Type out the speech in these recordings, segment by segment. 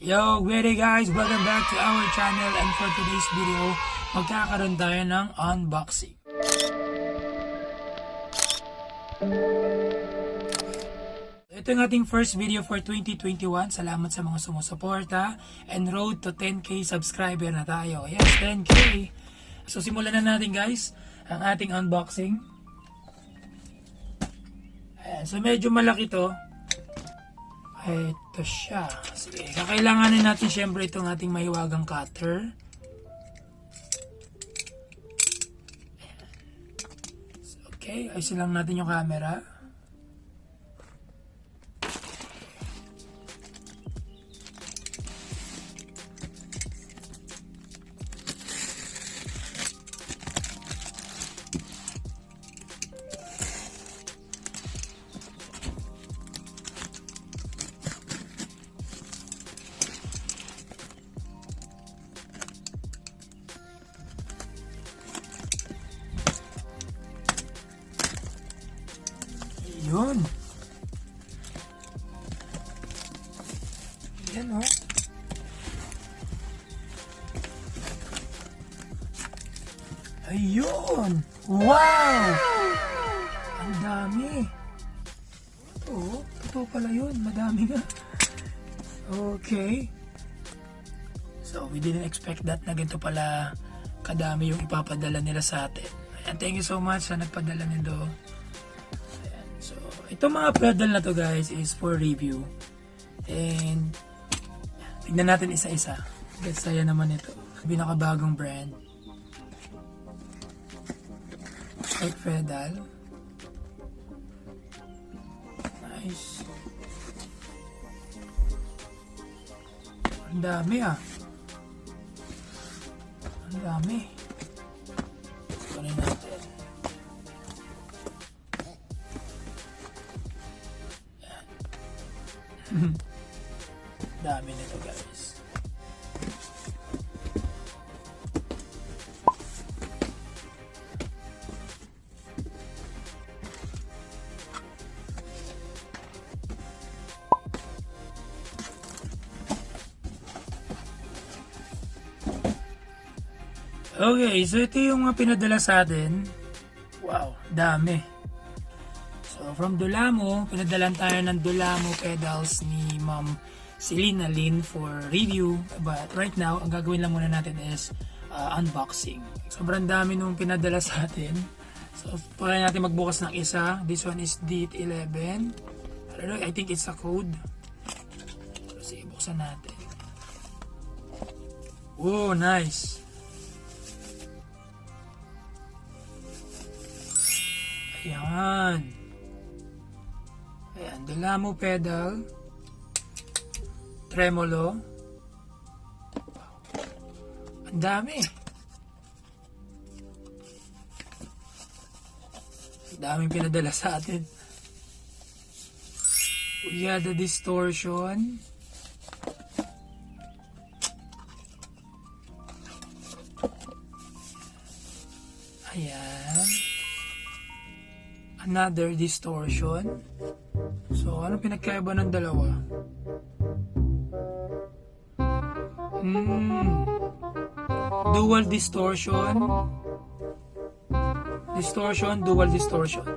Yo, great guys! Welcome back to our channel, and for today's video, magkakaroon tayo ng unboxing. Ito yung ating first video for 2021. Salamat sa mga sumusuporta, and road to 10k subscriber na tayo. Yes, 10k! So simulan na natin guys ang ating unboxing. Ayan, so medyo malaki to. Ito siya. Sige, kakailanganin natin syempre itong ating mahiwagang cutter. So, okay, ayusin lang natin yung camera. Yun. Yan o. Ayun. Wow! Ang dami. Oo, totoo pala yun. Madami nga. Okay. So, we didn't expect that na ganito pala kadami yung ipapadala nila sa atin. And thank you so much sa nagpadala nito. So, itong mga pedal na to guys is for review. And tignan natin isa-isa. Guys, saya naman ito. Pinakabagong brand. Like pedal. Nice. Ang dami ah. Ang dami. Kunin natin. Dami nito guys. Okay, so ito yung pinadala sa atin. Wow, dami. So from DOLAMO, pinadalan tayo ng DOLAMO pedals ni Ma'am Selena Lynn for review. But right now, ang gagawin lang muna natin is unboxing. Sobrang dami nung pinadala sa atin. So pwede natin magbukas ng isa. This one is D11. I don't know, I think it's a code. So sige, buksan natin. Oh, nice. Ayan. Ayan, DOLAMO pedal. Tremolo. Ang dami. Ang daming pinadala sa atin. We got the distortion. Ayan. Another distortion. So, ano pinagkaiba ng dalawa? Dual distortion. Distortion, dual distortion.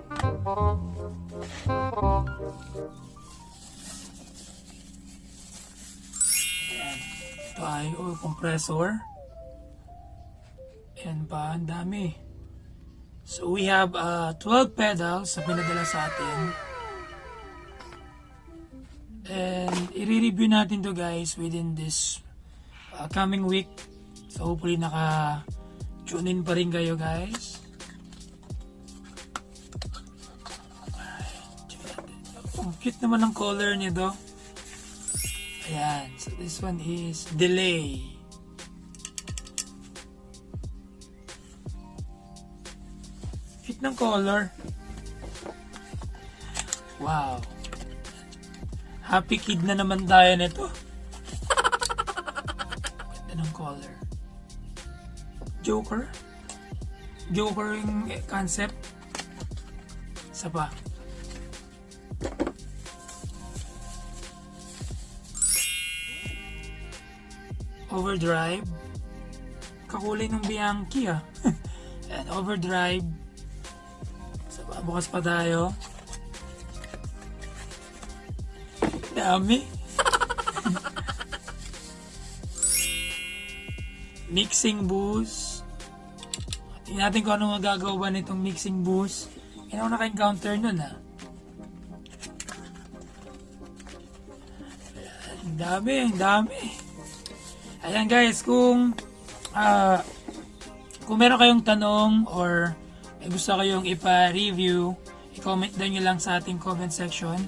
Ayan. Ito ay compressor. Ayan pa, ang dami. So we have 12 pedals na pinadala sa atin. And i-review natin to guys within this coming week. So hopefully naka-tune in pa rin kayo guys. Ang cute naman ang color nito. Ayan. So this one is delay. Cute ng color. Wow. Happy kid na naman tayo nito. Ganda ng color. Joker. Joker yung concept. Isa pa. overdrive. Kakulay ng Bianchi ah. And overdrive. So, bukas pa tayo. Dami. Mixing boost. Tingnan natin kung ano magagawa nitong mixing boost. Hindi ako naka-encounter nun ah. Ang dami. Ayan guys, kung meron kayong tanong or may gusto kayong ipa-review, i-comment down nyo lang sa ating comment section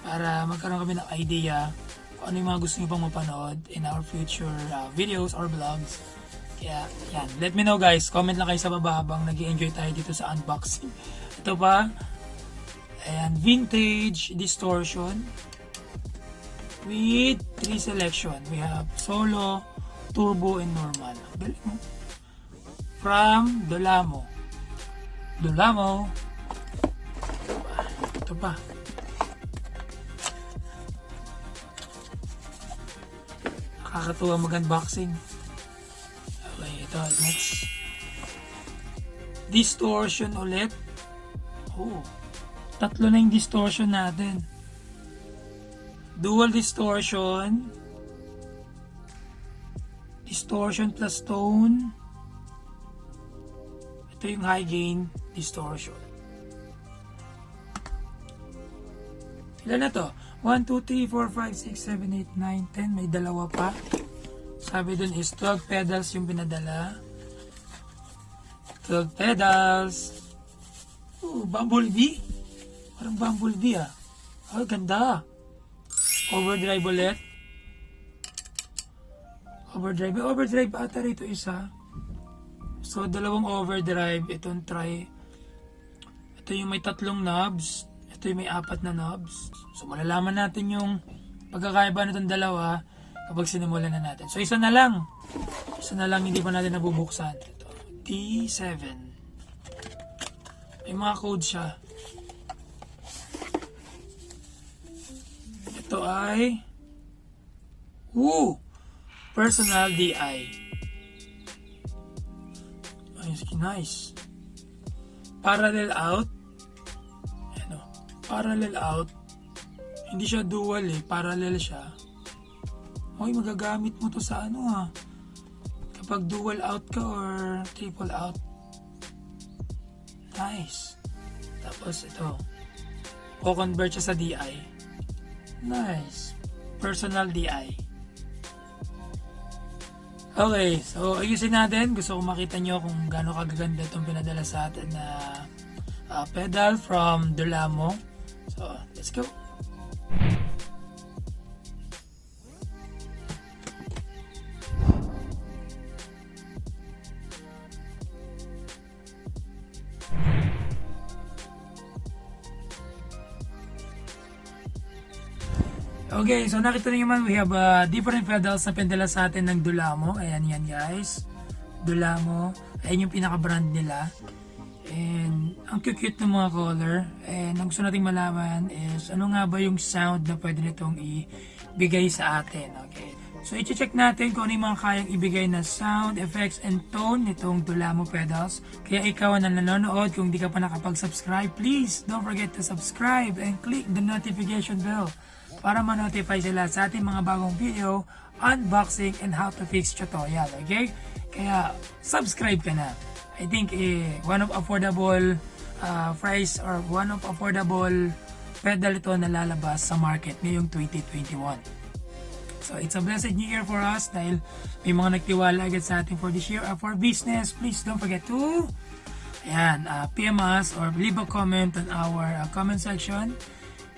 para magkaroon kami ng idea kung ano yung mga gusto nyo pang mapanood in our future videos or vlogs. Kaya yan, let me know guys, comment lang kayo sa baba habang nag-i-enjoy tayo dito sa unboxing. Ito pa, ayan, vintage distortion with 3 selection. We have solo, turbo, and normal. Galing mo. From DOLAMO. Ito pa. Nakakatuwa mag-unboxing. Okay, ito. Next. Distortion ulit. Oh. 3 na yung distortion natin. Dual distortion. Distortion plus tone. Ito yung high gain distortion. Ilan na to? 1, 2, 3, 4, 5, 6, 7, 8, 9, 10. May dalawa pa. Sabi dun is 12 pedals yung pinadala. 12 pedals. Bumblebee. Parang bumblebee ah. Oh, ganda. Overdrive ulit. Overdrive ata rito isa. So, dalawang overdrive. Itong try. Ito yung may 3 knobs. Ito yung may 4 na knobs. So, malalaman natin yung pagkakaiba nitong dalawa kapag sinimulan na natin. So, isa na lang. Hindi pa natin nabubuksan. Ito. D7. May mga code siya. Ito ay personal DI. Nice. Parallel out. Ano? Parallel out. Hindi siya dual parallel siya. Okay, magagamit mo to sa ano kapag dual out ka or triple out. Nice. Tapos ito. O-convert siya sa DI. Nice. Personal DI. Okay, so ayusin natin. Gusto ko makita nyo kung gaano kagaganda itong pinadala sa atin na pedal from DOLAMO. So, let's go. Okay, so nakita niyo naman we have different pedals na pinadala sa atin ng DOLAMO. Ayan yan guys. DOLAMO. Ayan yung pinaka-brand nila. And ang cute ng mga color. And ang gusto nating malaman is ano nga ba yung sound na pwede nitong ibigay sa atin. Okay. So i-check natin kung ano yung mga kayang ibigay na sound, effects, and tone nitong DOLAMO pedals. Kaya ikaw na nanonood, kung di ka pa nakapag-subscribe, please don't forget to subscribe and click the notification bell para ma-notify sila sa ating mga bagong video, unboxing, and how to fix tutorial. Okay? Kaya subscribe ka na. I think one of affordable price or one of affordable pedal ito na lalabas sa market ngayong 2021. So it's a blessed new year for us dahil may mga nagtiwala agad sa atin for this year. For business, please don't forget to PM us or leave a comment on our comment section.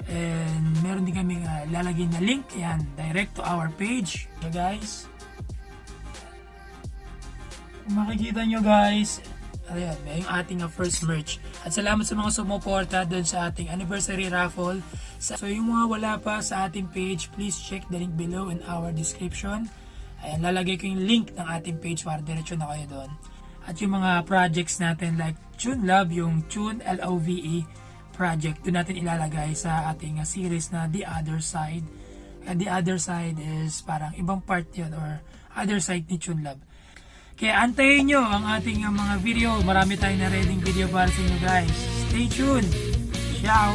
And meron din kami lalagay na link direct to our page. So guys, kung makikita nyo guys, ayan, may yung ating first merch. At salamat sa mga sumuporta doon sa ating anniversary raffle. So yung mga wala pa sa ating page, please check the link below in our description. Ayan, lalagay ko yung link ng ating page para diretso na kayo doon. At yung mga projects natin like Tune Love, yung Tune LOVE project, doon natin ilalagay sa ating series na The Other Side. And the other side is parang ibang part yun or other side ni Chunlab. Kaya antayin nyo ang ating mga video. Marami tayong na-reading video para sa inyo guys. Stay tuned. Ciao!